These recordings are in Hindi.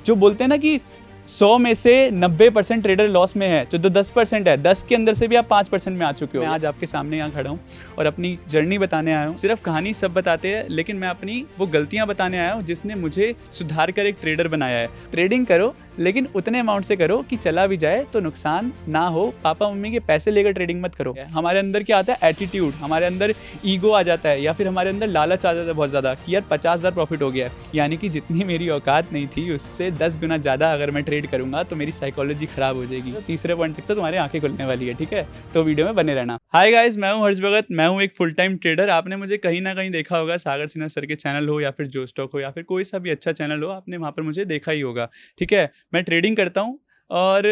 जो बोलते हैं ना कि 100 में से 90% ट्रेडर लॉस में है, तो 10% है, 10 के अंदर से भी आप 5% में आ चुके हो। मैं आज आपके सामने यहाँ खड़ा हूँ और अपनी जर्नी बताने आया हूँ। सिर्फ कहानी सब बताते हैं, लेकिन मैं अपनी वो गलतियाँ बताने आया हूँ जिसने मुझे सुधार कर एक ट्रेडर बनाया है। ट्रेडिंग करो, लेकिन उतने अमाउंट से करो कि चला भी जाए तो नुकसान ना हो। पापा मम्मी के पैसे लेकर ट्रेडिंग मत करो। हमारे अंदर क्या आता है? एटीट्यूड, हमारे अंदर ईगो आ जाता है, या फिर हमारे अंदर लालच आ जाता है बहुत ज़्यादा कि यार 50,000 प्रॉफिट हो गया है, यानी कि जितनी मेरी औकात नहीं थी उससे 10 गुना ज़्यादा अगर मैं ट्रेड करूंगा तो मेरी साइकोलॉजी खराब हो जाएगी। तो तीसरे पॉइंट तक तो तुम्हारी आंखें खुलने वाली है, ठीक है? तो वीडियो में बने रहना। हाय गाइस, मैं हूं हर्ष भगत, मैं हूं एक फुल टाइम ट्रेडर। आपने मुझे कहीं ना कहीं देखा होगा, सागर सिन्हा सर के चैनल हो या फिर जो स्टॉक हो या फिर कोई सा भी अच्छा चैनल हो, आपने वहाँ पर मुझे देखा ही होगा, ठीक है? मैं ट्रेडिंग करता हूँ और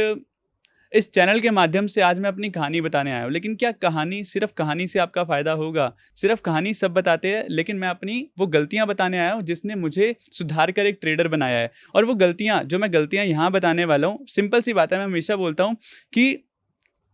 इस चैनल के माध्यम से आज मैं अपनी कहानी बताने आया हूँ। लेकिन क्या कहानी, सिर्फ कहानी से आपका फ़ायदा होगा? सिर्फ कहानी सब बताते हैं, लेकिन मैं अपनी वो गलतियाँ बताने आया हूँ जिसने मुझे सुधार कर एक ट्रेडर बनाया है। और वो गलतियाँ, जो मैं गलतियाँ यहाँ बताने वाला हूँ, सिंपल सी बात है। मैं हमेशा बोलता हूँ कि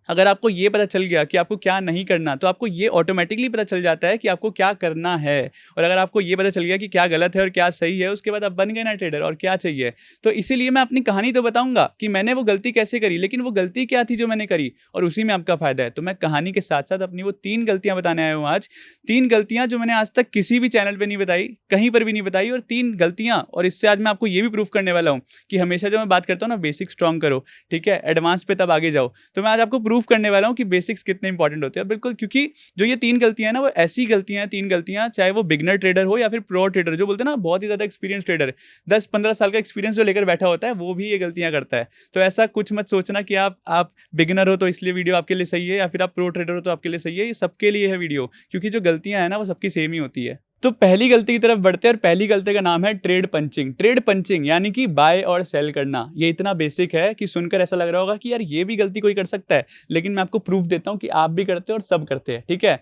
अगर आपको ये पता चल गया कि आपको क्या नहीं करना, तो आपको ये ऑटोमेटिकली पता चल जाता है कि आपको क्या करना है। और अगर आपको ये पता चल गया कि क्या गलत है और क्या सही है, उसके बाद आप बन गए ना ट्रेडर, और क्या चाहिए। तो इसीलिए मैं अपनी कहानी तो बताऊंगा कि मैंने वो गलती कैसे करी, लेकिन वो गलती क्या थी जो मैंने करी, और उसी में आपका फायदा है। तो मैं कहानी के साथ साथ अपनी वो 3 गलतियां बताने आया हूँ आज। 3 गलतियां जो मैंने आज तक किसी भी चैनल पर नहीं बताई, कहीं पर भी नहीं बताई, और 3 गलतियां। और इससे आज मैं आपको ये भी प्रूफ करने वाला हूँ कि हमेशा जो मैं बात करता हूँ ना, बेसिक स्ट्रॉन्ग करो, ठीक है, एडवांस पे तब आगे जाओ। तो मैं आज आपको प्रूफ करने वाला हूँ कि बेसिक्स कितने इंपॉर्टेंट होते हैं। बिल्कुल, क्योंकि जो ये 3 गलतियां ना, वो ऐसी गलतियां हैं, 3 गलतियां, चाहे वो बिगनर ट्रेडर हो या फिर प्रो ट्रेडर, जो बोलते हैं ना बहुत ही ज्यादा एक्सपीरियंस ट्रेडर, 10-15 साल का एक्सपीरियंस जो लेकर बैठा होता है, वो भी ये गलतियां करता है। तो ऐसा कुछ मत सोचना कि आप बिगनर हो तो इसलिए वीडियो आपके लिए सही है, या फिर आप प्रो ट्रेडर हो तो आपके लिए सही है। ये सबके लिए है वीडियो, क्योंकि जो गलतियां हैं ना, वो सबकी सेम ही होती है। तो पहली गलती की तरफ बढ़ते हैं, और पहली गलती का नाम है ट्रेड पंचिंग। ट्रेड पंचिंग यानी कि बाय और सेल करना। ये इतना बेसिक है कि सुनकर ऐसा लग रहा होगा कि यार ये भी गलती कोई कर सकता है, लेकिन मैं आपको प्रूफ देता हूं कि आप भी करते हो और सब करते हैं, ठीक है?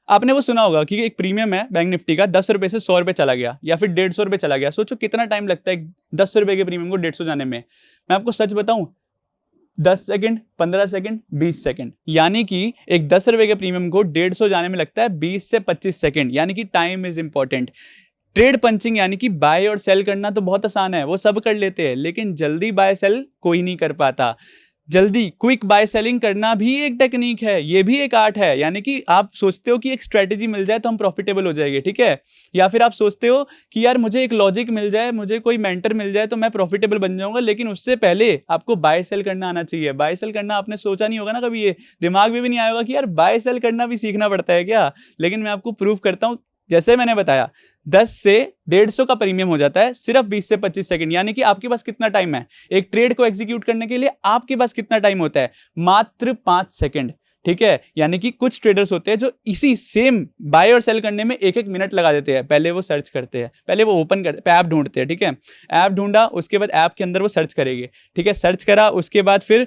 आपने वो सुना होगा कि एक प्रीमियम है बैंक निफ्टी का, 10 रुपए से 100 रुपए चला गया, या फिर 150 रुपए चला गया। सोचो कितना टाइम लगता है 10 रुपए के प्रीमियम को 150 जाने में। मैं आपको सच बताऊं, 10 सेकंड, 15 सेकंड, 20 सेकंड। यानी कि एक 10 रुपए के प्रीमियम को 150 जाने में लगता है 20 से 25 सेकंड। यानी कि time is important. Trade punching यानी कि बाय और सेल करना तो बहुत आसान है, वो सब कर लेते हैं, लेकिन जल्दी बाय सेल कोई नहीं कर पाता। जल्दी क्विक बाय सेलिंग करना भी एक टेक्निक है, ये भी एक आर्ट है। यानी कि आप सोचते हो कि एक स्ट्रेटेजी मिल जाए तो हम प्रॉफिटेबल हो जाएंगे, ठीक है? या फिर आप सोचते हो कि यार मुझे एक लॉजिक मिल जाए, मुझे कोई मेंटर मिल जाए तो मैं प्रॉफिटेबल बन जाऊंगा, लेकिन उससे पहले आपको बाय सेल करना आना चाहिए। बाय सेल करना आपने सोचा नहीं होगा ना कभी, ये दिमाग में भी नहीं आया होगा कि यार बाय सेल करना भी सीखना पड़ता है क्या। लेकिन मैं आपको प्रूफ करता हूं। जैसे मैंने बताया, 10 से 150 का प्रीमियम हो जाता है सिर्फ 20 से 25 सेकंड। यानी कि आपके पास कितना टाइम है एक ट्रेड को एग्जीक्यूट करने के लिए? आपके पास कितना टाइम होता है? मात्र 5 सेकंड, ठीक है? यानी कि कुछ ट्रेडर्स होते हैं जो इसी सेम बाय और सेल करने में 1-1 मिनट लगा देते हैं। पहले वो सर्च करते हैं, पहले वो ओपन करते हैं, ऐप ढूंढते हैं, ठीक है? ऐप ढूंढा, उसके बाद ऐप के अंदर वो सर्च करेंगे, ठीक है? सर्च करा, उसके बाद फिर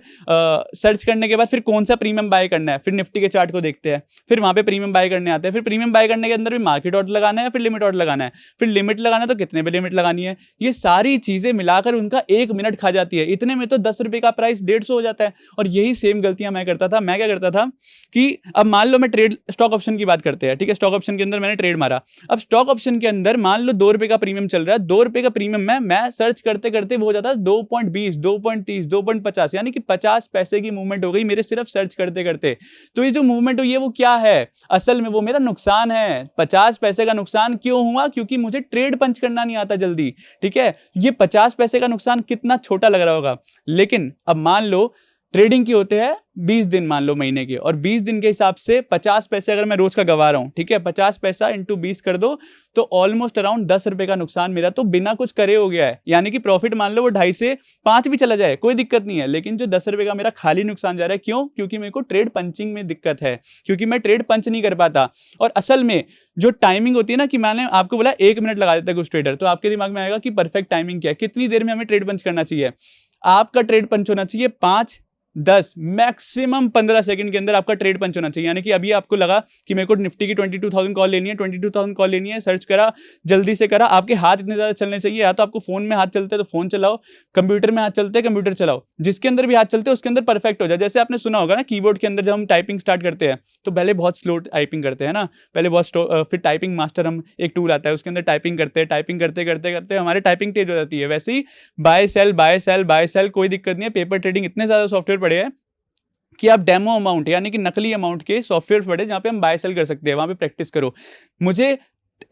सर्च करने के बाद फिर कौन सा प्रीमियम बाय करना है, फिर निफ्टी के चार्ट को देखते हैं, फिर वहां पे प्रीमियम बाय करने आते हैं। फिर प्रीमियम बाय करने के अंदर भी मार्केट ऑर्डर लगाना है या फिर लिमिट ऑर्डर लगाना है, फिर लिमिट लगाना है तो कितने पे लिमिट लगानी है। ये सारी चीजें मिलाकर उनका 1 मिनट खा जाती है। इतने में तो 10 रुपए का प्राइस 150 हो जाता है। और यही सेम गलतियां मैं करता था। मैं क्या करता था कि अब मान लो मैं ट्रेड स्टॉक ऑप्शन की बात करते हैं, ठीक है? स्टॉक ऑप्शन के अंदर मैंने ट्रेड मारा। अब स्टॉक ऑप्शन के अंदर मान लो 2 रुपए का प्रीमियम चल रहा है। 2 रुपए का प्रीमियम में मैं सर्च करते करते वो हो जाता है 2.20, 2.30, 2.50, यानी कि 50 पैसे की मूवमेंट हो गई मेरे सिर्फ सर्च करते करते। तो ये जो मूवमेंट हुई है वो क्या है? असल में वो मेरा नुकसान है। 50 पैसे का नुकसान क्यों हुआ? क्योंकि मुझे ट्रेड पंच करना नहीं आता जल्दी, ठीक है? ये 50 पैसे का नुकसान कितना छोटा लग रहा होगा, लेकिन अब मान लो ट्रेडिंग की होते हैं 20 दिन, मान लो महीने के, और 20 दिन के हिसाब से 50 पैसे अगर मैं रोज का गवा रहा हूं, ठीक है? 50 पैसा इंटू 20 कर दो तो ऑलमोस्ट अराउंड 10 रुपए का नुकसान मेरा तो बिना कुछ करे हो गया है। यानी कि प्रॉफिट मान लो वो 2.5 से 5 भी चला जाए, कोई दिक्कत नहीं है, लेकिन जो 10 रुपए का मेरा खाली नुकसान जा रहा है, क्यों? क्योंकि मेरे को ट्रेड पंचिंग में दिक्कत है, क्योंकि मैं ट्रेड पंच नहीं कर पाता। और असल में जो टाइमिंग होती है ना, कि मैंने आपको बोला 1 मिनट लगा देता है कुछ ट्रेडर, तो आपके दिमाग में आएगा कि परफेक्ट टाइमिंग क्या है, कितनी देर में हमें ट्रेड पंच करना चाहिए। आपका ट्रेड पंच होना चाहिए 5, 10 मैक्सिमम 15 सेकंड के अंदर आपका ट्रेड पंच होना चाहिए। यानी कि अभी आपको लगा कि मेरे को निफ्टी की 22,000 कॉल लेनी है, 22,000 कॉल लेनी है, सर्च करा, जल्दी से करा, आपके हाथ इतने ज़्यादा चलने चाहिए, या तो आपको फोन में हाथ चलते हैं तो फोन चलाओ, कंप्यूटर में हाथ चलते हैं कंप्यूटर चलाओ, जिसके अंदर भी हाथ चलते हैं उसके अंदर परफेक्ट हो जाए। जैसे आपने सुना होगा ना, कीबोर्ड के अंदर जब हम टाइपिंग स्टार्ट करते हैं तो पहले बहुत स्लो टाइपिंग करते हैं ना, पहले बहुत फिर टाइपिंग मास्टर हम एक टूल आता है उसके अंदर टाइपिंग करते हैं, टाइपिंग करते करते करते हमारे टाइपिंग तेज हो जाती है। वैसे ही buy sell buy sell buy sell, कोई दिक्कत नहीं है। पेपर ट्रेडिंग इतने ज़्यादा सॉफ्टवेयर पड़े हैं कि आप डेमो अमाउंट यानी कि नकली अमाउंट के सॉफ्टवेयर पढ़े जहाँ पे हम बाय सेल कर सकते हैं, वहाँ पे प्रैक्टिस करो। मुझे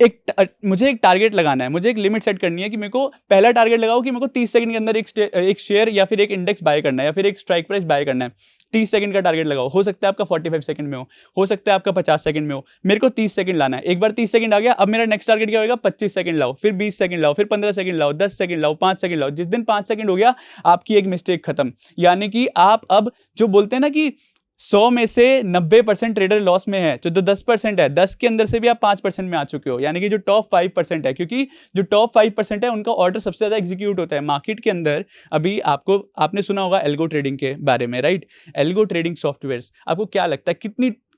एक टारगेट लगाना है, मुझे एक लिमिट सेट करनी है कि मेरे को पहला टारगेट लगाओ कि मेरे को 30 सेकंड के अंदर एक शेयर या फिर एक इंडेक्स बाय करना है या फिर एक स्ट्राइक प्राइस बाय करना है। 30 सेकंड का टारगेट लगाओ। हो सकता है आपका 45 सेकंड में हो सकता है आपका 50 सेकंड में हो, मेरे को 30 सेकंड लाना है। एक बार 30 सेकंड आ गया, अब मेरा नेक्स्ट टारगेट क्या होगा? 25 सेकंड लाओ, फिर 20 सेकंड लाओ, फिर 15 सेकंड लाओ, 10 सेकंड लाओ, 5 सेकंड लाओ। जिस दिन 5 सेकंड हो गया, आपकी एक मिस्टेक खत्म। यानी कि आप अब जो बोलते हैं ना कि 100 में से 90% ट्रेडर लॉस में है, जो 10% है, 10 के अंदर से भी आप 5% में आ चुके हो। यानी कि जो टॉप 5% है, क्योंकि जो टॉप 5% है उनका ऑर्डर सबसे ज्यादा एग्जीक्यूट होता है मार्केट के अंदर। अभी आपने सुना होगा एल्गो ट्रेडिंग के बारे में, राइट? एल्गो ट्रेडिंग सॉफ्टवेयर्स, आपको क्या लगता है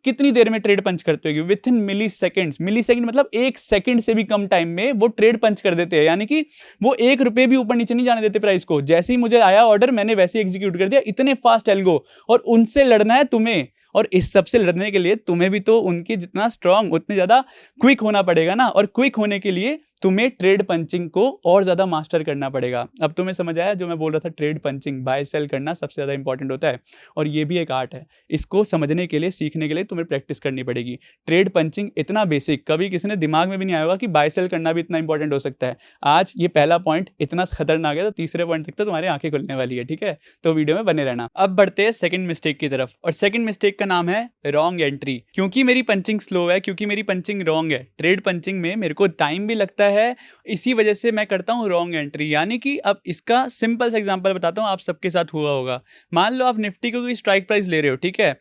कितनी देर में ट्रेड पंच करते होगी? विथ इन मिली सेकंड मतलब 1 सेकंड से भी कम टाइम में वो ट्रेड पंच कर देते हैं। यानी कि वो 1 रुपए भी ऊपर नीचे नहीं जाने देते प्राइस को। जैसे ही मुझे आया ऑर्डर, मैंने वैसे ही एग्जीक्यूट कर दिया। इतने फास्ट एल्गो, और उनसे लड़ना है तुम्हें, और इस सबसे लड़ने के लिए तुम्हें भी तो उनके जितना स्ट्रांग उतने ज्यादा क्विक होना पड़ेगा ना। और क्विक होने के लिए तुम्हें ट्रेड पंचिंग को और ज्यादा मास्टर करना पड़ेगा। अब तुम्हें समझ आया जो मैं बोल रहा था? ट्रेड पंचिंग, बाय सेल करना सबसे ज्यादा इंपॉर्टेंट होता है, और ये भी एक आर्ट है। इसको समझने के लिए, सीखने के लिए तुम्हें प्रैक्टिस करनी पड़ेगी। ट्रेड पंचिंग इतना बेसिक, कभी किसी ने दिमाग में भी नहीं आया होगा कि बाय सेल करना भी इतना इंपॉर्टेंट हो सकता है। आज ये पहला पॉइंट इतना खतरनाक है, तो तीसरे पॉइंट तक तो तुम्हारी आंखें खुलने वाली है, ठीक है? तो वीडियो में बने रहना। अब बढ़ते हैं सेकंड मिस्टेक की तरफ, और सेकंड मिस्टेक का नाम है रॉन्ग एंट्री। क्योंकि मेरी पंचिंग स्लो है, क्योंकि मेरी पंचिंग रॉन्ग है, ट्रेड पंचिंग में मेरे को टाइम भी लगता है, इसी वजह से मैं करता हूँ रॉन्ग एंट्री। यानी कि अब इसका सिंपल सा एग्जांपल बताता हूँ, आप सबके साथ हुआ होगा। मान लो आप निफ्टी को कोई स्ट्राइक प्राइस ले रहे हो, ठीक है?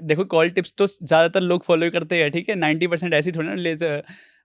देखो, कॉल टिप्स तो ज्यादातर लोग फॉलो करते हैं, ठीक है? 90% ऐसी थोड़ी ना ले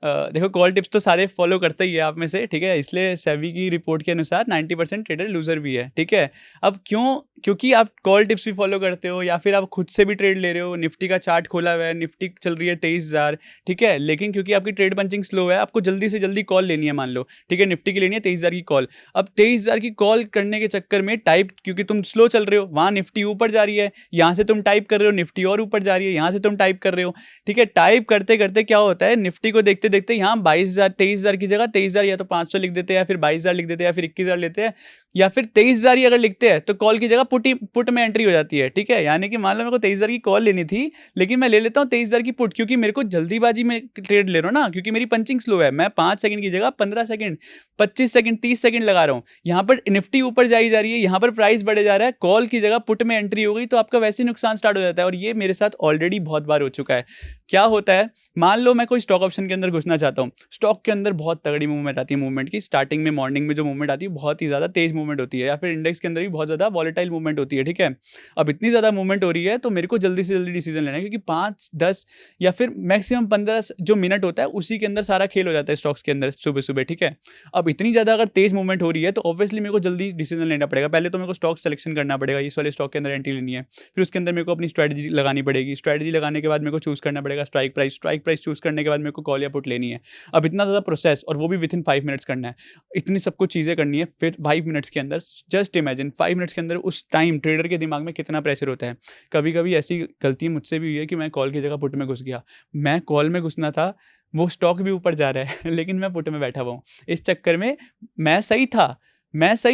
देखो, कॉल टिप्स तो सारे फॉलो करते ही है आप में से, ठीक है? इसलिए सेबी की रिपोर्ट के अनुसार 90% ट्रेडर लूजर भी है, ठीक है? अब क्योंकि आप कॉल टिप्स भी फॉलो करते हो, या फिर आप खुद से भी ट्रेड ले रहे हो, निफ्टी का चार्ट खोला हुआ है, निफ्टी चल रही है 23,000, ठीक है? लेकिन क्योंकि आपकी ट्रेड पंचिंग स्लो है, आपको जल्दी से जल्दी कॉल लेनी है, मान लो, ठीक है? निफ्टी की लेनी है 23,000 की कॉल। अब 23,000 की कॉल करने के चक्कर में क्योंकि तुम स्लो चल रहे हो, वहां निफ्टी ऊपर जा रही है, यहाँ से तुम टाइप कर रहे हो, निफ्टी और ऊपर जा रही है, यहाँ से तुम टाइप कर रहे हो, ठीक है? टाइप करते करते क्या होता है, निफ्टी को देखते देखते यहाँ 22,000, 23,000 की जगह 23,000 या तो 500 लिख देते हैं, या फिर 22,000 लिख देते हैं, या फिर 21,000 लेते हैं, या फिर 23,000 ही अगर लिखते हैं तो कॉल की जगह पुट में एंट्री हो जाती है, ठीक है? यानी कि मान लो मेरे को 23,000 की कॉल लेनी थी, लेकिन मैं ले लेता हूँ 23,000 की पुट, क्योंकि मेरे को जल्दीबाजी में ट्रेड ले रहा हूँ ना, क्योंकि मेरी पंचिंग स्लो है। मैं 5 सेकंड की जगह 15 सेकंड, 25 सेकंड, 30 सेकंड लगा रहा हूँ। यहाँ पर निफ्टी ऊपर जाई जा रही है, यहाँ पर प्राइस बढ़े जा रहा है, कॉल की जगह पुट में एंट्री हो गई, तो आपका वैसे ही नुकसान स्टार्ट हो जाता है। और ये मेरे साथ ऑलरेडी बहुत बार हो चुका है। क्या होता है, मान लो मैं कोई स्टॉक ऑप्शन के अंदर घुसना चाहता हूँ, स्टॉक के अंदर बहुत तगड़ी मूवमेंट आती है। मूवमेंट की स्टार्टिंग में, मॉर्निंग में जो मूवमेंट आती है बहुत ही ज्यादा तेज मूवमेंट होती है, या फिर इंडेक्स के अंदर भी बहुत ज्यादा वॉलेटाइल मूवमेंट होती है, ठीक है? अब इतनी ज्यादा मूवमेंट हो रही है तो मेरे को जल्दी से जल्दी डिसीजन लेना है, क्योंकि 5, 10 या फिर मैक्सिमम 15 जो मिनट होता है उसी के अंदर सारा खेल हो जाता है स्टॉक्स के अंदर सुबह सुबह, ठीक है? अब इतनी ज्यादा अगर तेज मूवमेंट हो रही है तो ऑब्वियसली मेरे को जल्दी डिसीजन लेना पड़ेगा। पहले तो मेरे को स्टॉक सिलेक्शन करना पड़ेगा, इस वाले स्टॉक के अंदर एंट्री लेनी है, फिर उसके अंदर मेरे को अपनी स्ट्रैटेजी लगानी पड़ेगी। स्ट्रैटेजी लगाने के बाद मेरे को चूज करना पड़ेगा स्ट्राइक प्राइस चूज करने के बाद मेरे को कॉल या पुट लेनी है। अब इतना ज़्यादा प्रोसेस, और वो भी विद इन 5 मिनट्स करना है। इतनी सब कुछ चीज़ें करनी है, फिर 5 मिनट्स के अंदर। जस्ट इमेजिन 5 मिनट्स के अंदर उस टाइम ट्रेडर के दिमाग में कितना प्रेशर होता है। कभी कभी ऐसी गलती मुझसे भी हुई है कि मैं कॉल की जगह पुट में घुस गया। मैं कॉल में घुसना था, वो स्टॉक भी ऊपर जा रहा है लेकिन मैं पुट में बैठा हुआ हूँ। इस चक्कर में मैं सही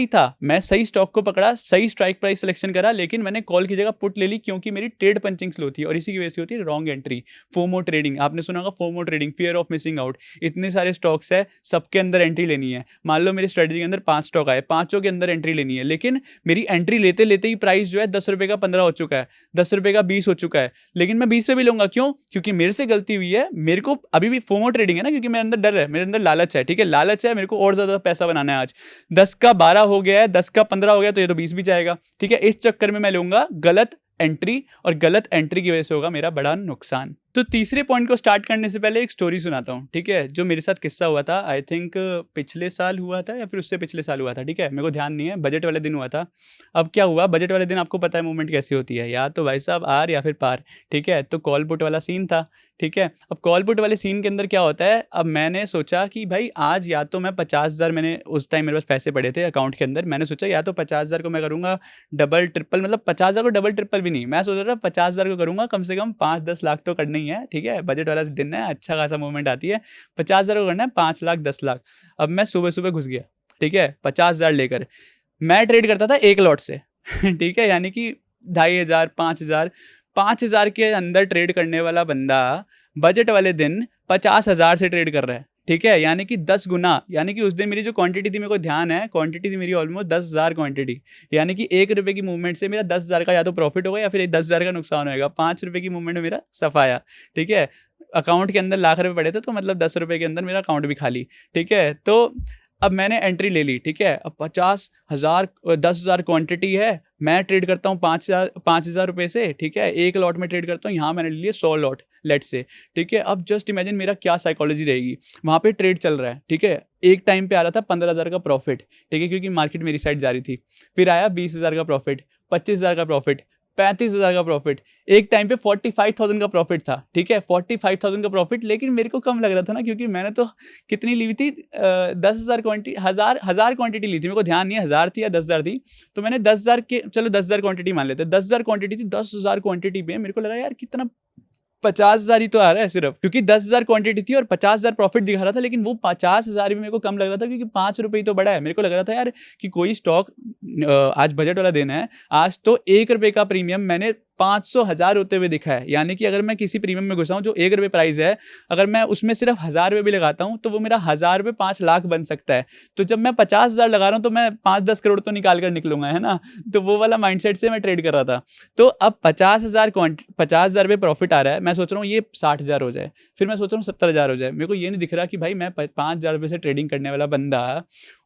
था, मैं सही स्टॉक को पकड़ा, सही स्ट्राइक प्राइस सिलेक्शन करा, लेकिन मैंने कॉल की जगह पुट ले ली, क्योंकि मेरी ट्रेड पंचिंग स्लो थी। और इसी की वजह से होती है रॉन्ग एंट्री। फोमो ट्रेडिंग, आपने सुना होगा FOMO trading, fear of missing out. इतने सारे स्टॉक्स है, सबके अंदर एंट्री लेनी है। मान लो मेरी स्ट्रेटजी के अंदर 5 स्टॉक आए, 5 के अंदर एंट्री लेनी है, लेकिन मेरी एंट्री लेते लेते ही प्राइस जो है 10 रुपये का 15 हो चुका है, 10 रुपये का 20 हो चुका है, लेकिन मैं 20 पे भी लूंगा। क्यों? क्योंकि मेरे से गलती हुई है। मेरे को अभी भी फोमो ट्रेडिंग है ना, क्योंकि मेरे अंदर डर है, मेरे अंदर लालच है, ठीक है? लालच है, मेरे को और ज्यादा पैसा बनाना है। आज 10 का 12 हो गया है, 10 का 15 हो गया, तो ये तो 20 भी जाएगा, ठीक है? इस चक्कर में मैं लूंगा गलत एंट्री, और गलत एंट्री की वजह से होगा मेरा बड़ा नुकसान। तो तीसरे पॉइंट को स्टार्ट करने से पहले एक स्टोरी सुनाता हूँ, ठीक है, जो मेरे साथ किस्सा हुआ था। आई थिंक पिछले साल हुआ था या फिर उससे पिछले साल हुआ था, ठीक है, मेरे को ध्यान नहीं है। बजट वाले दिन हुआ था। अब क्या हुआ, बजट वाले दिन आपको पता है मूवमेंट कैसी होती है, या तो भाई साहब आर या फिर पार, ठीक है। तो कॉल पुट वाला सीन था, ठीक है। अब कॉल पुट वाले सीन के अंदर क्या होता है, अब मैंने सोचा कि भाई आज या तो मैं 50,000, मैंने उस टाइम मेरे पास पैसे पड़े थे अकाउंट के अंदर, मैंने सोचा या तो 50,000 को मैं करूँगा डबल ट्रिपल, मतलब 50,000 को डबल ट्रिपल भी नहीं, मैं सोच रहा था 50,000 को करूँगा कम से कम 5-10 लाख तो करना ही है, ठीक है। बजट वाला दिन है, अच्छा खासा मूवमेंट आती है। 50,000 को करना है, 5 लाख 10 लाख। अब मैं सुबह सुबह घुस गया, ठीक है, 50,000 लेकर। मैं ट्रेड करता था एक लॉट से ठीक है, यानी कि 2,500, 5,000, 5,000 के अंदर ट्रेड करने वाला बंदा बजट वाले दिन 50,000 से ट्रेड कर रहा है, ठीक है, यानी कि 10 गुना। यानी कि उस दिन मेरी जो क्वांटिटी थी, मेरे को ध्यान है, क्वांटिटी थी मेरी ऑलमोस्ट 10,000 क्वांटिटी, यानी कि 1 रुपये की मूवमेंट से मेरा 10,000 का या तो प्रॉफिट होगा या फिर 10,000 का नुकसान होगा। 5 रुपये की मूवमेंट में मेरा सफाया, ठीक है। अकाउंट के अंदर लाख रुपये पड़े थे, तो मतलब 10 रुपये के अंदर मेरा अकाउंट भी खाली, ठीक है। तो अब मैंने एंट्री ले ली, ठीक है। अब 50,000 10,000 क्वांटिटी है, मैं ट्रेड करता हूँ 5,000 रुपये से, ठीक है। एक लॉट में ट्रेड करता हूँ, यहाँ मैंने ले लिए 100 लॉट लेट से, ठीक है। अब जस्ट इमेजिन मेरा क्या साइकोलॉजी रहेगी, वहाँ पे ट्रेड चल रहा है, ठीक है। एक टाइम पे आ रहा था 15,000 का प्रॉफिट, ठीक है, क्योंकि मार्केट मेरी साइड जा रही थी। फिर आया 20,000 का प्रॉफिट, 25,000 का प्रॉफिट, 35,000 का प्रॉफिट, एक टाइम पे 45,000 का प्रॉफिट था, ठीक है। 45,000 का प्रॉफिट, लेकिन मेरे को कम लग रहा था ना, क्योंकि मैंने तो कितनी ली थी, 10,000 क्वांटिटी, हज़ार क्वांटिटी ली थी, मेरे को ध्यान नहीं है 1,000 थी या 10,000 थी। तो मैंने 10,000 के, चलो 10,000 क्वांटिटी मान लेते हैं, 10,000 क्वांटिटी थी। 10,000 क्वांटिटी पे मेरे को लगा यार कितना 50,000 ही तो आ रहा है सिर्फ, क्योंकि 10,000 क्वांटिटी थी और 50,000 प्रॉफिट दिखा रहा था। लेकिन वो 50,000 भी मेरे को कम लग रहा था, क्योंकि 5 रुपये ही तो बड़ा है। मेरे को लग रहा था यार कि कोई स्टॉक, आज बजट वाला दिन है, आज तो 1 रुपये का प्रीमियम मैंने 500,000 होते हुए दिखा है। यानी कि अगर मैं किसी प्रीमियम में घुसा हूँ जो 1 रुपये प्राइस है, अगर मैं उसमें सिर्फ 1,000 रुपये भी लगाता हूँ, तो वो मेरा 1,000 रुपये 5 लाख बन सकता है। तो जब मैं 50,000 लगा रहा हूँ, तो मैं 5-10 करोड़ तो निकाल कर निकलूंगा, है ना। तो वो वाला माइंडसेट से मैं ट्रेड कर रहा था। तो अब 50,000 रुपये प्रॉफिट आ रहा है, मैं सोच रहा हूँ ये 60,000 हो जाए, फिर मैं सोच रहा हूँ 70,000 हो जाए। मेरे को ये नहीं दिख रहा कि भाई मैं 5,000 रुपये से ट्रेडिंग करने वाला बंदा,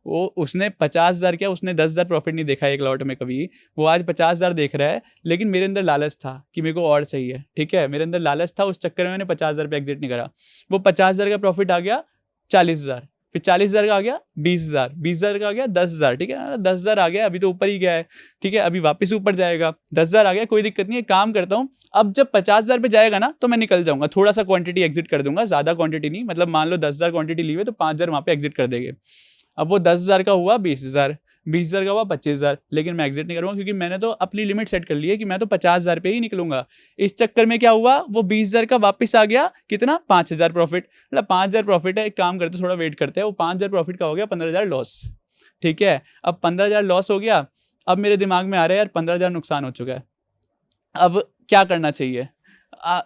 वो उसने 50,000 क्या, उसने 10,000 प्रॉफिट नहीं देखा एक लॉट में कभी, वो आज 50,000 देख रहा है। लेकिन मेरे अंदर लालच था कि मेरे को और चाहिए, ठीक है, मेरे अंदर लालच था, उस चक्कर में मैंने 50,000 पे एग्जिट नहीं करा। वो 50,000 का प्रॉफिट आ गया 40,000, फिर 40,000 का आ गया 20,000, 20,000 का आ गया 10,000, ठीक है। 10,000 आ गया, अभी तो ऊपर ही गया है, ठीक है, अभी वापस ऊपर जाएगा। 10,000 आ गया, कोई दिक्कत नहीं है, काम करता हूँ। अब जब 50,000 पे जाएगा ना, तो मैं निकल जाऊंगा, थोड़ा सा क्वांटिटी एग्जिट कर दूंगा, ज्यादा क्वांटिटी नहीं, मतलब मान लो 10,000 क्वांटिटी ली हुई, तो 5,000 वहाँ पे एग्जिट कर देंगे। अब वो 10,000 का हुआ 20,000, 20,000 का हुआ 25,000, लेकिन मैं एग्जिट नहीं करूँगा, क्योंकि मैंने तो अपनी लिमिट सेट कर ली है कि मैं तो 50,000 पे ही निकलूंगा। इस चक्कर में क्या हुआ, वो 20,000 का वापस आ गया, कितना, 5,000 प्रॉफिट। मतलब 5,000 प्रॉफिट है, एक काम करते थोड़ा वेट करते हैं, वो 5,000 प्रॉफिट का हो गया 15,000 लॉस, ठीक है। अब 15,000 लॉस हो गया। अब मेरे दिमाग में आ रहा है यार 15,000 नुकसान हो चुका है, अब क्या करना चाहिए।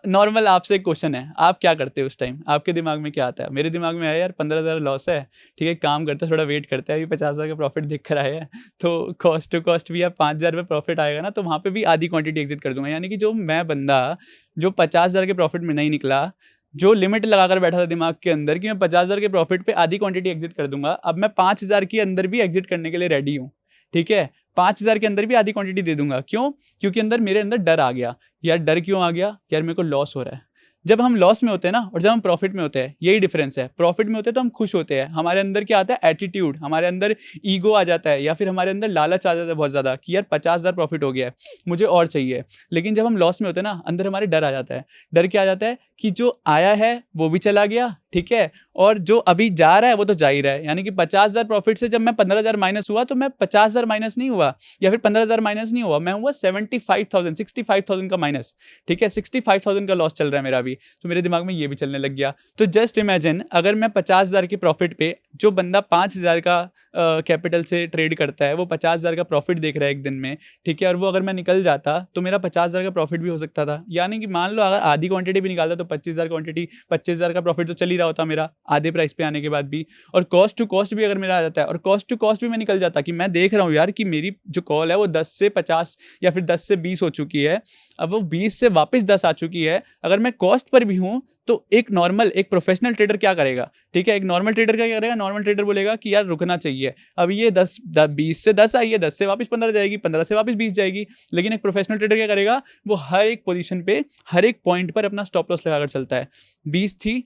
नॉर्मल आपसे एक क्वेश्चन है, आप क्या करते हो उस टाइम, आपके दिमाग में क्या आता है। मेरे दिमाग में आया यार 15,000 लॉस है, ठीक है, काम करते थोड़ा वेट करते हैं, अभी 50,000 का प्रॉफिट दिख कर आया है, तो कॉस्ट टू कॉस्ट भी अब 5,000 रुपये प्रॉफिट आएगा ना, तो वहाँ पे भी आधी क्वांटिटी एग्जिट कर दूंगा। यानी कि जो मैं बंदा जो 50,000 के प्रॉफिट में नहीं निकला, जो लिमिट लगाकर बैठा था दिमाग के अंदर कि मैं 50,000 के प्रॉफिट पे आधी क्वांटिटी एग्जिट कर दूंगा, अब मैं 5,000 के अंदर भी एग्जिट करने के लिए रेडी हूँ, ठीक है। 5,000 के अंदर भी आधी क्वांटिटी दे दूंगा, क्यों, क्योंकि अंदर मेरे अंदर डर आ गया। यार डर क्यों आ गया, यार मेरे को लॉस हो रहा है। जब हम लॉस में होते हैं ना, और जब हम प्रॉफिट में होते हैं, यही डिफरेंस है। प्रॉफिट में होते हैं तो हम खुश होते हैं, हमारे अंदर क्या आता है, एटीट्यूड, हमारे अंदर ईगो आ जाता है, या फिर हमारे अंदर लालच आ जाता है बहुत ज़्यादा कि यार 50,000 प्रॉफिट हो गया है, मुझे और चाहिए। लेकिन जब हम लॉस में होते हैं ना, अंदर हमारे डर आ जाता है। डर क्या आ जाता है कि जो आया है वो भी चला गया, ठीक है, और जो अभी जा रहा है वो तो जा ही रहा है। यानी कि 50,000 प्रॉफिट से जब मैं 15,000 माइनस हुआ, तो मैं 50,000 माइनस नहीं हुआ, या फिर 15,000 माइनस नहीं हुआ, मैं हुआ 65,000 का माइनस, ठीक है। 65,000 का लॉस चल रहा है मेरा अभी, तो मेरे दिमाग में ये भी चलने लग गया। तो जस्ट इमेजिन, अगर मैं 50,000 के प्रॉफिट पे, जो बंदा 5,000 का कैपिटल से ट्रेड करता है, वो 50,000 का प्रॉफिट देख रहा है एक दिन में, ठीक है, और वो अगर मैं निकल जाता, तो मेरा 50,000 का प्रॉफिट भी हो सकता था। यानी कि मान लो अगर आधी क्वांटिटी भी निकालता, तो 25,000 क्वांटिटी, 25,000 का प्रॉफिट तो चल ही रहा होता मेरा आधे प्राइस पे आने के बाद भी। और कॉस्ट टू कॉस्ट भी अगर मेरा आ जाता है, और कॉस्ट टू कॉस्ट भी मैं निकल जाता, कि मैं देख रहा हूँ यार कि मेरी जो कॉल है वो 10 से 50 या फिर 10 से 20 हो चुकी है, अब वो 20 से वापस 10 आ चुकी है। अगर मैं कॉस्ट पर भी हूँ, तो एक नॉर्मल, एक प्रोफेशनल ट्रेडर क्या करेगा, ठीक है, एक नॉर्मल ट्रेडर क्या करेगा, नॉर्मल ट्रेडर बोलेगा कि यार रुकना चाहिए, अब ये 20 से 10 आई है, 10 से वापस 15 जाएगी, 15 से वापस 20 जाएगी। लेकिन एक प्रोफेशनल ट्रेडर क्या करेगा, वो हर एक पोजीशन पे, हर एक पॉइंट पर अपना स्टॉप लॉस लगाकर चलता है। 20 थी,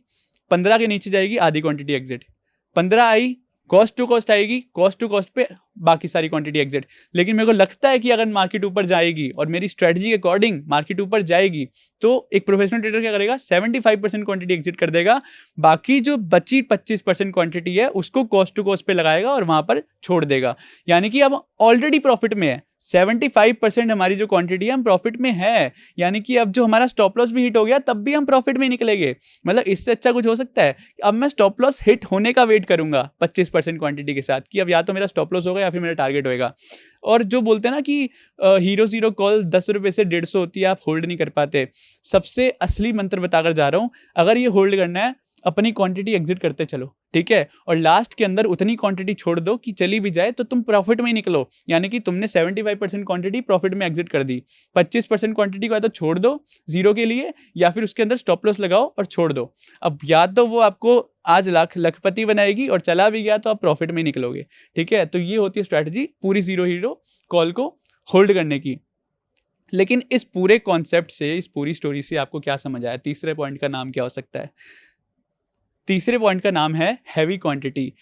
15 के नीचे जाएगी, आधी क्वांटिटी एग्जिट, 15 आई, कॉस्ट टू कॉस्ट आएगी, कॉस्ट टू कॉस्ट पे बाकी सारी क्वांटिटी एग्जिट। लेकिन मेरे को लगता है कि अगर मार्केट ऊपर जाएगी और मेरी स्ट्रेटजी के अकॉर्डिंग मार्केट ऊपर जाएगी, तो एक प्रोफेशनल ट्रेडर क्या करेगा, 75% क्वांटिटी एग्जिट कर देगा, बाकी जो बची 25% क्वांटिटी है उसको कॉस्ट टू कॉस्ट पे लगाएगा और वहां पर छोड़ देगा। यानी कि अब ऑलरेडी प्रॉफिट में है, 75% हमारी जो क्वांटिटी है हम प्रॉफिट में है, यानी कि अब जो हमारा स्टॉप लॉस भी हिट हो गया तब भी हम प्रॉफिट में निकलेंगे। मतलब इससे अच्छा कुछ हो सकता है? अब मैं स्टॉप लॉस हिट होने का वेट करूंगा 25% क्वांटिटी के साथ, कि अब या तो मेरा स्टॉप लॉस होगा या फिर मेरा टारगेट होएगा। और जो बोलते हैं ना कि हीरो जीरो कॉल 10 रुपए से 150 होती है, आप होल्ड नहीं कर पाते, सबसे असली मंत्र बताकर जा रहा हूं, अगर ये होल्ड करना है, अपनी क्वांटिटी एग्जिट करते चलो, ठीक है, और लास्ट के अंदर उतनी क्वांटिटी छोड़ दो कि चली भी जाए तो तुम प्रॉफिट में ही निकलो। यानी कि तुमने 75% क्वांटिटी प्रॉफिट में एग्जिट कर दी, 25% क्वांटिटी को या तो छोड़ दो जीरो के लिए, या फिर उसके अंदर स्टॉप लॉस लगाओ और छोड़ दो। अब या तो वो आपको आज लखपति बनाएगी और चला भी गया तो आप प्रॉफिट में ही निकलोगे, ठीक है। तो ये होती है स्ट्रैटेजी पूरी जीरो हीरो कॉल को होल्ड करने की। लेकिन इस पूरे कॉन्सेप्ट से, इस पूरी स्टोरी से आपको क्या समझ आया? तीसरे पॉइंट का नाम क्या हो सकता है? तीसरे पॉइंट का नाम है हैवी क्वांटिटी।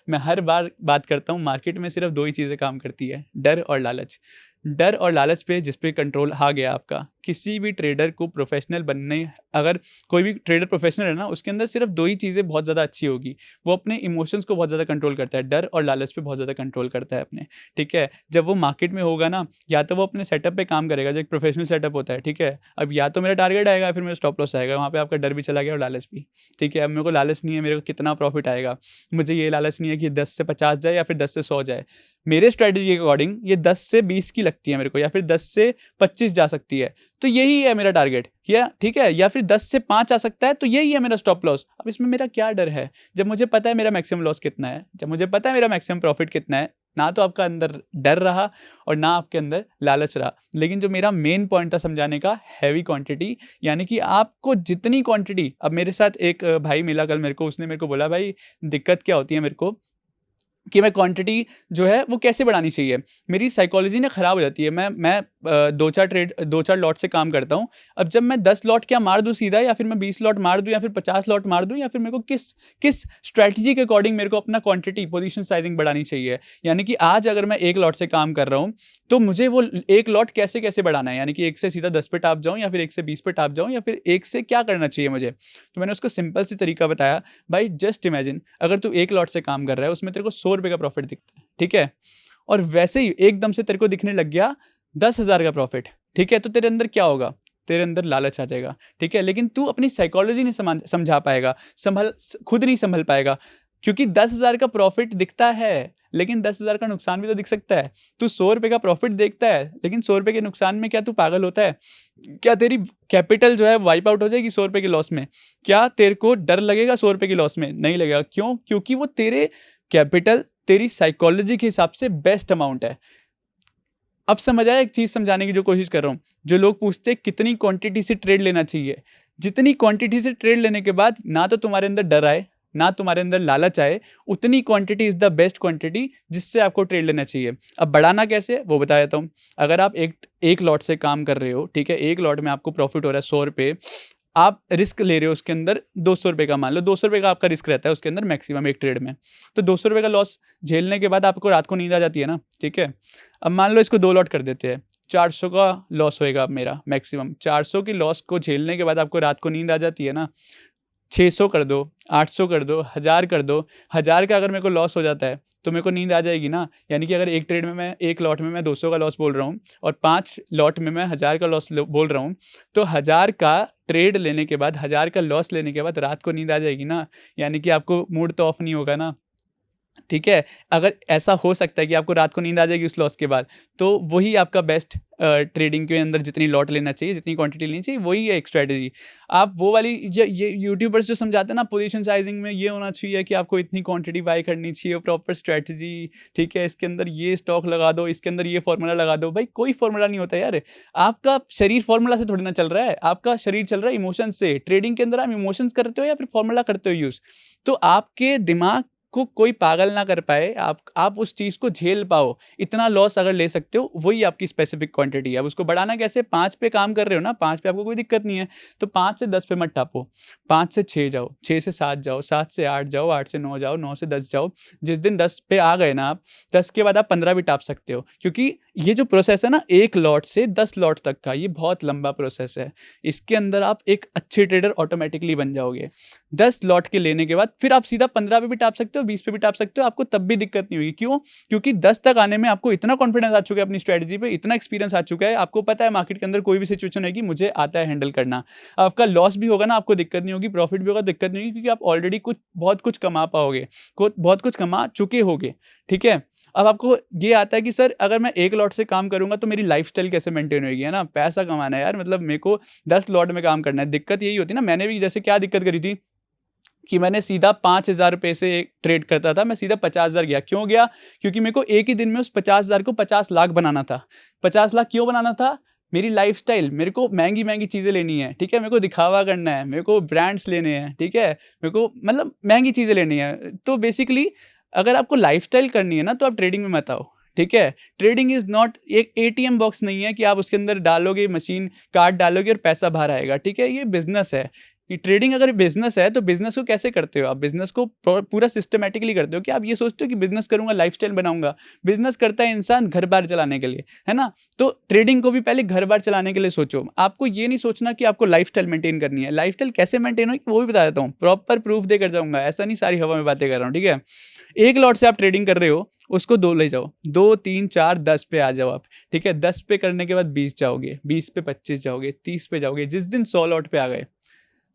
मैं हर बार बात करता हूँ, मार्केट में सिर्फ दो ही चीज़ें काम करती है, डर और लालच। डर और लालच पे जिस पे कंट्रोल आ गया आपका, किसी भी ट्रेडर को प्रोफेशनल बनने, अगर कोई भी ट्रेडर प्रोफेशनल है ना, उसके अंदर सिर्फ दो ही चीज़ें बहुत ज़्यादा अच्छी होगी, वो अपने इमोशंस को बहुत ज़्यादा कंट्रोल करता है, डर और लालच पे बहुत ज़्यादा कंट्रोल करता है अपने, ठीक है। जब वो मार्केट में होगा ना, या तो वो अपने सेटअप पे काम करेगा जो एक प्रोफेशनल सेटअप होता है, ठीक है। अब या तो मेरा टारगेट आएगा, फिर मेरा स्टॉप लॉस आएगा, वहाँ पे आपका डर भी चला गया और लालच भी, ठीक है। अब मेरे को लालच नहीं है मेरे को कितना प्रॉफिट आएगा, मुझे ये लालच नहीं है कि 10 से 50 जाए या फिर 10 से 100 जाए। मेरे स्ट्रेटजी के अकॉर्डिंग ये 10 से 20 की लगती है मेरे को, या फिर 10 से 25 जा सकती है, तो यही है मेरा टारगेट, या ठीक है, या फिर 10 से 5 आ सकता है, तो यही है मेरा स्टॉप लॉस। अब इसमें मेरा क्या डर है, जब मुझे पता है मेरा मैक्सिमम लॉस कितना है, जब मुझे पता है मेरा मैक्सिमम प्रॉफिट कितना है, ना तो आपका अंदर डर रहा और ना आपके अंदर लालच रहा। लेकिन जो मेरा मेन पॉइंट था समझाने का, हैवी क्वांटिटी, यानी कि आपको जितनी क्वांटिटी, अब मेरे साथ एक भाई मिला कल मेरे को, उसने मेरे को बोला भाई दिक्कत क्या होती है मेरे को, कि मैं क्वांटिटी जो है वो कैसे बढ़ानी चाहिए, मेरी साइकोलॉजी ना ख़राब हो जाती है। मैं 2-4 लॉट से काम करता हूँ। अब जब मैं 10 लॉट क्या मार दूँ सीधा, या फिर मैं 20 लॉट मार दूँ, या फिर 50 लॉट मार दूँ, या फिर मेरे को किस स्ट्रैटेजी के अकॉर्डिंग मेरे को अपना क्वांटिटी पोजीशन साइजिंग बढ़ानी चाहिए। यानी कि आज अगर मैं 1 लॉट से काम कर रहा हूँ, तो मुझे वो 1 लॉट कैसे कैसे बढ़ाना है, यानी कि 1 से सीधा 10 पे टाप जाऊँ, या फिर 1 से 20 पे टाप जाऊँ, या फिर 1 से क्या करना चाहिए मुझे। तो मैंने उसको सिंपल सी तरीका बताया, भाई जस्ट इमेजिन अगर तू 1 लॉट से काम कर रहा है, उसमें तेरे को 100 रुपये का प्रॉफिट दिखता है, ठीक है, और वैसे ही एकदम से तेरे को दिखने लग गया 10,000 का प्रॉफिट, ठीक है, तो तेरे अंदर क्या होगा, तेरे अंदर लालच आ जाएगा, ठीक है। लेकिन तू अपनी साइकोलॉजी नहीं समझा पाएगा, खुद नहीं संभल पाएगा, क्योंकि 10,000 का प्रॉफिट दिखता है, लेकिन 10,000 का नुकसान भी तो दिख सकता है। तू 100 रुपये का प्रॉफिट देखता है, लेकिन 100 रुपये के नुकसान में क्या तू पागल होता है? क्या तेरी कैपिटल जो है वाइप आउट हो जाएगी 100 रुपये के लॉस में? क्या तेरे को डर लगेगा 100 रुपये के लॉस में? नहीं लगेगा। क्यों? क्योंकि वो तेरे कैपिटल, तेरी साइकोलॉजी के हिसाब से बेस्ट अमाउंट है। अब समझ आया? एक चीज़ समझाने की जो कोशिश कर रहा हूँ, जो लोग पूछते हैं कितनी क्वांटिटी से ट्रेड लेना चाहिए, जितनी क्वांटिटी से ट्रेड लेने के बाद ना तो तुम्हारे अंदर डर आए, ना तुम्हारे अंदर लालच आए, उतनी quantity is the best quantity जिससे आपको ट्रेड लेना चाहिए। अब बढ़ाना कैसे, वो बता देता हूँ। अगर आप एक लॉट से काम कर रहे हो, ठीक है, एक लॉट में आपको प्रॉफिट हो रहा है 100 रुपये, आप रिस्क ले रहे हो उसके अंदर 200 रुपये का, मान लो 200 रुपये का आपका रिस्क रहता है उसके अंदर मैक्सिमम एक ट्रेड में। तो 200 रुपये का लॉस झेलने के बाद आपको रात को नींद आ जाती है ना, ठीक है। अब मान लो इसको 2 लॉट कर देते हैं, 400 का लॉस होएगा अब मेरा मैक्सिमम। 400 की लॉस को झेलने के बाद आपको रात को नींद आ जाती है ना, 600 कर दो, 800 कर दो, 1000 कर दो। 1000 का अगर मेरे को लॉस हो जाता है तो मेरे को नींद आ जाएगी ना। यानी कि अगर एक ट्रेड में मैं, एक लॉट में मैं 200 का लॉस बोल रहा हूँ और 5 लॉट में मैं 1000 का लॉस बोल रहा हूँ, तो 1000 का ट्रेड लेने के बाद, 1000 का लॉस लेने के बाद रात को नींद आ जाएगी ना। यानी कि आपको मूड तो ऑफ नहीं होगा ना। ठीक है। अगर ऐसा हो सकता है कि आपको रात को नींद आ जाएगी उस लॉस के बाद, तो वही आपका बेस्ट ट्रेडिंग के अंदर जितनी लॉट लेना चाहिए, जितनी क्वांटिटी लेनी चाहिए, वही है एक स्ट्रैटेजी। आप वो वाली ये यूट्यूबर्स जो समझाते हैं ना पोजीशन साइजिंग में ये होना चाहिए कि आपको इतनी क्वांटिटी बाय करनी चाहिए, प्रॉपर स्ट्रैटेजी, ठीक है, इसके अंदर ये स्टॉक लगा दो, इसके अंदर ये फॉर्मूला लगा दो। भाई कोई फॉर्मूला नहीं होता यार, आपका शरीर फॉर्मूला से थोड़ी ना चल रहा है, आपका शरीर चल रहा है इमोशन से। ट्रेडिंग के अंदर आप इमोशंस करते हो या फिर फॉर्मूला करते हो यूज़, तो आपके दिमाग को कोई पागल ना कर पाए, आप उस चीज़ को झेल पाओ, इतना लॉस अगर ले सकते हो, वही आपकी स्पेसिफिक क्वांटिटी है। अब उसको बढ़ाना कैसे? 5 पे काम कर रहे हो ना, 5 पे आपको कोई दिक्कत नहीं है, तो 5 से 10 पे मत टापो, 5 से 6 जाओ, 6 से 7 जाओ, 7 से 8 जाओ, 8 से 9 जाओ, 9 से 10 जाओ। जिस दिन 10 पे आ गए ना आप, 10 के बाद आप 15 भी टाप सकते हो, क्योंकि ये जो प्रोसेस है ना, 1 लॉट से 10 लॉट तक का, ये बहुत लंबा प्रोसेस है। इसके अंदर आप एक अच्छे ट्रेडर ऑटोमेटिकली बन जाओगे। 10 लॉट के लेने के बाद फिर आप सीधा 15 पे भी टाप सकते हो, 20 पे भी टाप सकते हो, आपको तब भी दिक्कत नहीं होगी। क्यों? क्योंकि 10 तक आने में आपको इतना कॉन्फिडेंस आ चुका है अपनी स्ट्रेटजी पे, इतना एक्सपीरियंस आ चुका है, आपको पता है मार्केट के अंदर कोई भी सिचुएशन होगी मुझे आता है हैंडल करना। आपका लॉस भी होगा ना, आपको दिक्कत नहीं होगी, प्रॉफिट भी होगा दिक्कत नहीं होगी, क्योंकि आप ऑलरेडी बहुत कुछ कमा पाओगे, बहुत कुछ कमा चुके होगे, ठीक है। अब आपको ये आता है कि सर अगर मैं 1 लॉट से काम करूंगा तो मेरी लाइफस्टाइल कैसे मेंटेन होगी, है ना, पैसा कमाना है यार, मतलब मेरे को 10 लॉट में काम करना है। दिक्कत यही होती है ना, मैंने भी जैसे क्या दिक्कत करी थी कि मैंने सीधा 5,000 रुपये से ट्रेड करता था, मैं सीधा 50,000 गया। क्यों गया? क्योंकि मेरे को एक ही दिन में उस 50,000 को 50 लाख बनाना था। 50 लाख क्यों बनाना था? मेरी लाइफस्टाइल, मेरे को महंगी चीज़ें लेनी है, ठीक है, मेरे को दिखावा करना है, मेरे को ब्रांड्स लेने हैं, ठीक है, मेरे को मतलब महंगी चीज़ें लेनी है। तो बेसिकली अगर आपको लाइफस्टाइल करनी है ना, तो आप ट्रेडिंग में मत आओ, ठीक है। ट्रेडिंग इज़ नॉट एक एटीएम बॉक्स नहीं है कि आप उसके अंदर डालोगे मशीन, कार्ड डालोगे और पैसा बाहर आएगा, ठीक है। ये बिजनेस है। ये ट्रेडिंग अगर बिजनेस है तो बिजनेस को कैसे करते हो आप? बिजनेस को पूरा सिस्टमेटिकली करते हो कि आप ये सोचते हो कि बिजनेस करूंगा, लाइफस्टाइल बनाऊंगा। बिजनेस करता है इंसान घर बार चलाने के लिए, है ना। तो ट्रेडिंग को भी पहले घर बार चलाने के लिए सोचो। आपको ये नहीं सोचना कि आपको लाइफस्टाइल मेंटेन करनी है। लाइफस्टाइल कैसे मेंटेन होगी वो भी बता देता हूँ, प्रॉपर प्रूफ देकर जाऊंगा, ऐसा नहीं सारी हवा में बातें कर रहा हूँ, ठीक है। 1 लॉट से आप ट्रेडिंग कर रहे हो, उसको 2 ले जाओ, 2, 3, 4, 10 पे आ जाओ आप, ठीक है। 10 पे करने के बाद 20 जाओगे, 20 पे 25 जाओगे, 30 पे जाओगे। जिस दिन 100 लॉट पे आ गए,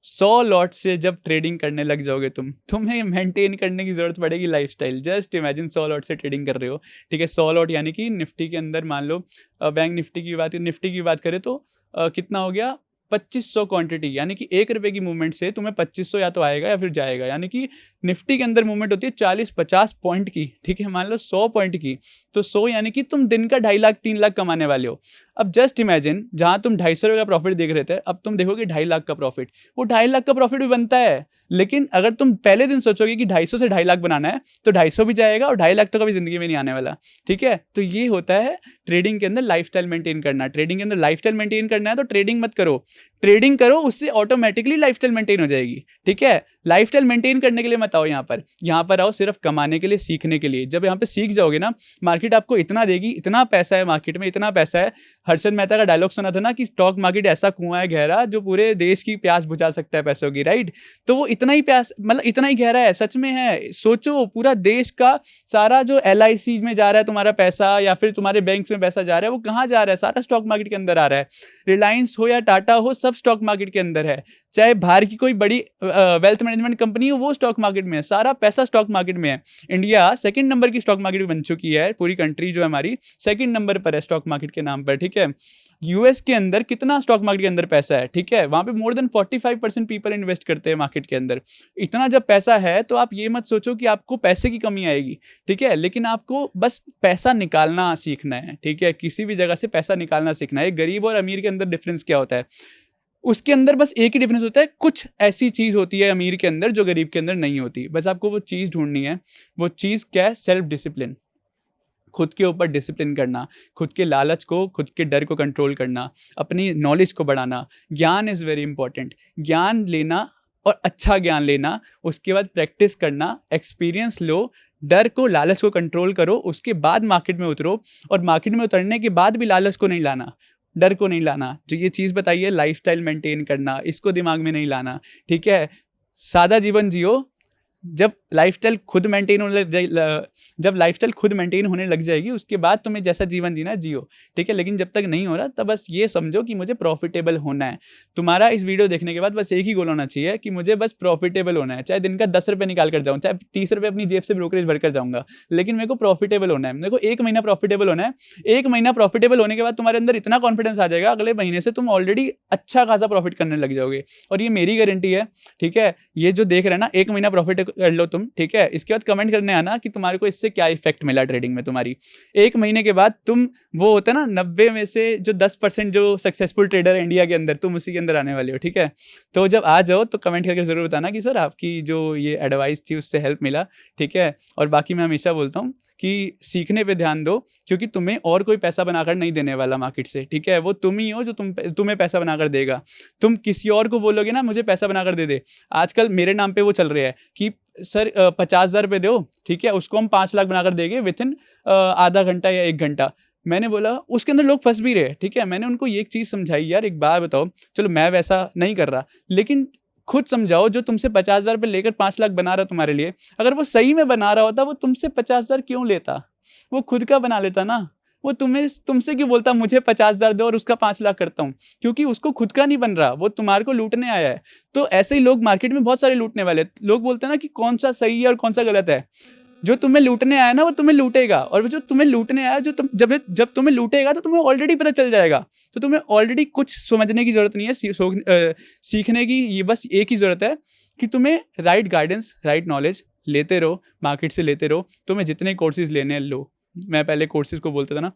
100 लॉट से जब ट्रेडिंग करने लग जाओगे तुम्हें मेंटेन करने की जरूरत पड़ेगी लाइफस्टाइल। जस्ट इमेजिन 100 लॉट से ट्रेडिंग कर रहे हो, ठीक है। 100 लॉट यानी कि निफ्टी के अंदर मान लो बैंक निफ्टी की बात करें तो कितना हो गया? 2500 क्वांटिटी, यानी कि 1 रुपये की मूवमेंट से तुम्हें 2500 या तो आएगा या फिर जाएगा। यानी कि निफ्टी के अंदर मूवमेंट होती है 40-50 पॉइंट की, ठीक है, मान लो 100 पॉइंट की, तो 100 यानी कि तुम दिन का 2.5 लाख 3 लाख कमाने वाले हो। अब जस्ट इमेजिन, जहां तुम 250 रुपये का प्रॉफिट देख रहे थे, अब तुम देखोगे 2.5 लाख का प्रॉफिट। वो 2.5 लाख का प्रॉफिट भी बनता है, लेकिन अगर तुम पहले दिन सोचोगे कि 250 से 2.5 लाख बनाना है, तो 250 भी जाएगा और 2.5 लाख तो कभी जिंदगी में नहीं आने वाला, ठीक है। तो ये होता है ट्रेडिंग के अंदर लाइफस्टाइल मेंटेन करना। ट्रेडिंग के अंदर लाइफस्टाइल मेंटेन करना है तो ट्रेडिंग मत करो, ट्रेडिंग करो, उससे ऑटोमेटिकली लाइफस्टाइल मेंटेन हो जाएगी, ठीक है। लाइफस्टाइल मेंटेन करने के लिए मत आओ यहाँ पर आओ सिर्फ कमाने के लिए, सीखने के लिए। जब यहाँ पे सीख जाओगे ना, मार्केट आपको इतना देगी, इतना पैसा है मार्केट में, इतना पैसा है। हर्षद मेहता का डायलॉग सुना था ना कि स्टॉक मार्केट ऐसा कुआं है गहरा जो पूरे देश की प्यास बुझा सकता है पैसों की, राइट। तो वो इतना ही प्यास, मतलब इतना ही गहरा है, सच में है। सोचो पूरा देश का सारा जो LIC में जा रहा है तुम्हारा पैसा, या फिर तुम्हारे बैंक में पैसा जा रहा है, वो कहाँ जा रहा है? सारा स्टॉक मार्केट के अंदर आ रहा है। रिलायंस हो या टाटा हो, सब स्टॉक मार्केट के अंदर है। चाहे बाहर की कोई बड़ी वेल्थ मैनेजमेंट कंपनी हो, वो स्टॉक मार्केट में है। सारा पैसा स्टॉक मार्केट में है। इंडिया सेकंड नंबर की स्टॉक मार्केट बन चुकी है, पूरी कंट्री जो है हमारी सेकंड नंबर पर है स्टॉक मार्केट के नाम पर, ठीक है। यूएस के अंदर कितना स्टॉक मार्केट के अंदर पैसा है, ठीक है, वहां पे मोर देन 45% पीपल इन्वेस्ट करते हैं मार्केट के अंदर। इतना जब पैसा है तो आप ये मत सोचो कि आपको पैसे की कमी आएगी, ठीक है, लेकिन आपको बस पैसा निकालना सीखना है, ठीक है। किसी भी जगह से पैसा निकालना सीखना है। गरीब और अमीर के अंदर डिफरेंस क्या होता है? उसके अंदर बस एक ही डिफरेंस होता है, कुछ ऐसी चीज होती है अमीर के अंदर जो गरीब के अंदर नहीं होती। बस आपको वो चीज ढूंढनी है। वो चीज क्या है? सेल्फ डिसिप्लिन, खुद के ऊपर डिसिप्लिन करना, खुद के लालच को, खुद के डर को कंट्रोल करना, अपनी नॉलेज को बढ़ाना। ज्ञान इज़ वेरी इंपॉर्टेंट। ज्ञान लेना और अच्छा ज्ञान लेना, उसके बाद प्रैक्टिस करना, एक्सपीरियंस लो, डर को, लालच को कंट्रोल करो, उसके बाद मार्केट में उतरो। और मार्केट में उतरने के बाद भी लालच को नहीं लाना, डर को नहीं लाना। जो ये चीज़ बताई है लाइफस्टाइल मेंटेन करना, इसको दिमाग में नहीं लाना, ठीक है। सादा जीवन जियो। जब लाइफस्टाइल खुद मेंटेन होने लग जाए, जब लाइफस्टाइल खुद मेंटेन होने लग जाएगी उसके बाद तुम्हें जैसा जीवन जीना जियो, ठीक है। लेकिन जब तक नहीं हो रहा तब बस ये समझो कि मुझे प्रॉफिटेबल होना है। तुम्हारा इस वीडियो देखने के बाद बस एक ही गोल होना चाहिए कि मुझे बस प्रॉफिटेबल होना है, चाहे दिन का 10 रुपये निकाल कर जाऊँ, चाहे 30 रुपये अपनी जेब से ब्रोकरेज भर कर जाऊँगा, लेकिन मेरे को प्रॉफिटेबल होना है। मेरे को 1 महीना प्रॉफिटेबल होना है। 1 महीना प्रॉफिटेबल होने के बाद तुम्हारे अंदर इतना कॉन्फिडेंस आ जाएगा, अगले महीने से तुम ऑलरेडी अच्छा खासा प्रॉफिट करने लग जाओगे। और ये मेरी गारंटी है, ठीक है। ये जो देख रहे हैं ना, 1 महीना प्रॉफिट कर लो तुम, ठीक है। इसके बाद कमेंट करने आना कि तुम्हारे को इससे क्या इफेक्ट मिला ट्रेडिंग में। तुम्हारी 1 महीने के बाद तुम वो होता है ना 90 में से जो 10% जो सक्सेसफुल ट्रेडर है इंडिया के अंदर, तुम उसी के अंदर आने वाले हो, ठीक है। तो जब आ जाओ तो कमेंट करके जरूर बताना कि सर आपकी जो ये एडवाइस थी उससे हेल्प मिला, ठीक है। और बाकी मैं हमेशा बोलता हूँ कि सीखने पे ध्यान दो, क्योंकि तुम्हें और कोई पैसा बनाकर नहीं देने वाला मार्केट से, ठीक है। वो तुम ही हो जो तुम्हें पैसा बनाकर देगा। तुम किसी और को बोलोगे ना मुझे पैसा बनाकर दे दे, आजकल मेरे नाम पे वो चल रहा है कि सर 50,000 रुपये दो, ठीक है, उसको हम 5 लाख बनाकर देंगे विथिन आधा घंटा या 1 घंटा। मैंने बोला उसके अंदर लोग फंस भी रहे, ठीक है। मैंने उनको ये एक चीज़ समझाई, यार एक बात बताओ, चलो मैं वैसा नहीं कर रहा, लेकिन खुद समझाओ जो तुमसे 50,000 रुपये लेकर 5 लाख बना रहा तुम्हारे लिए, अगर वो सही में बना रहा होता वो तुमसे 50,000 क्यों लेता? वो खुद का बना लेता ना। वो तुमसे क्यों बोलता मुझे 50,000 दो और उसका 5 लाख करता हूँ? क्योंकि उसको खुद का नहीं बन रहा, वो तुम्हारे को लूटने आया है। तो ऐसे ही लोग मार्केट में बहुत सारे लूटने वाले लोग बोलते हैं ना कि कौन सा सही है और कौन सा गलत है। जो तुम्हें लूटने आया ना वो तुम्हें लूटेगा, और जो तुम्हें लूटने आया जब तुम्हें लूटेगा तो तुम्हें ऑलरेडी पता चल जाएगा। तो तुम्हें ऑलरेडी कुछ समझने की जरूरत नहीं है, सीखने की ये बस एक ही जरूरत है कि तुम्हें राइट गाइडेंस, राइट नॉलेज लेते रहो, मार्केट से लेते रहो। तुम्हें जितने कोर्सेज लेने हैं लो, मैं पहले कोर्सेज को बोलता था ना,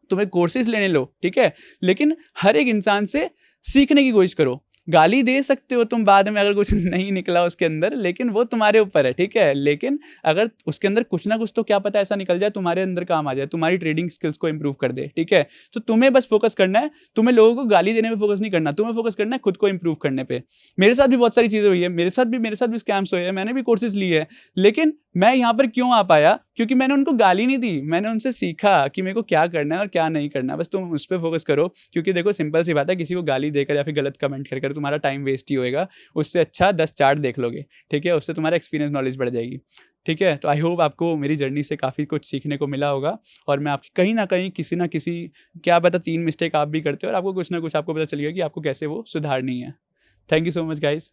तुम्हें कोर्सेज लेने लो, ठीक है, लेकिन हर एक इंसान से सीखने की कोशिश करो। गाली दे सकते हो तुम बाद में अगर कुछ नहीं निकला उसके अंदर, लेकिन वो तुम्हारे ऊपर है, ठीक है। लेकिन अगर उसके अंदर कुछ ना कुछ तो क्या पता ऐसा निकल जाए तुम्हारे अंदर काम आ जाए, तुम्हारी ट्रेडिंग स्किल्स को इंप्रूव कर दे, ठीक है। तो तुम्हें बस फोकस करना है, तुम्हें लोगों को गाली देने में फोकस नहीं करना, तुम्हें फोकस करना है खुद को इंप्रूव करने पे। मेरे साथ भी बहुत सारी चीज़ें हुई है, मेरे साथ भी स्कैम्स हुए हैं, मैंने भी कोर्सेज लिए हैं, लेकिन मैं यहाँ पर क्यों आ पाया? क्योंकि मैंने उनको गाली नहीं दी, मैंने उनसे सीखा कि मेरे को क्या करना है और क्या नहीं करना। बस तुम उस पर फोकस करो, क्योंकि देखो सिंपल सी बात है, किसी को गाली देकर या फिर गलत कमेंट कर तुम्हारा टाइम वेस्ट ही होएगा। उससे अच्छा 10 चार्ट देख लोगे, ठीक है, उससे तुम्हारा एक्सपीरियंस नॉलेज बढ़ जाएगी, ठीक है। तो आई होप आपको मेरी जर्नी से काफ़ी कुछ सीखने को मिला होगा, और मैं आपकी कहीं ना कहीं किसी ना किसी, क्या पता 3 मिस्टेक आप भी करते हो और आपको कुछ ना कुछ आपको पता चल गया कि आपको कैसे वो सुधारनी है। Thank you so much guys.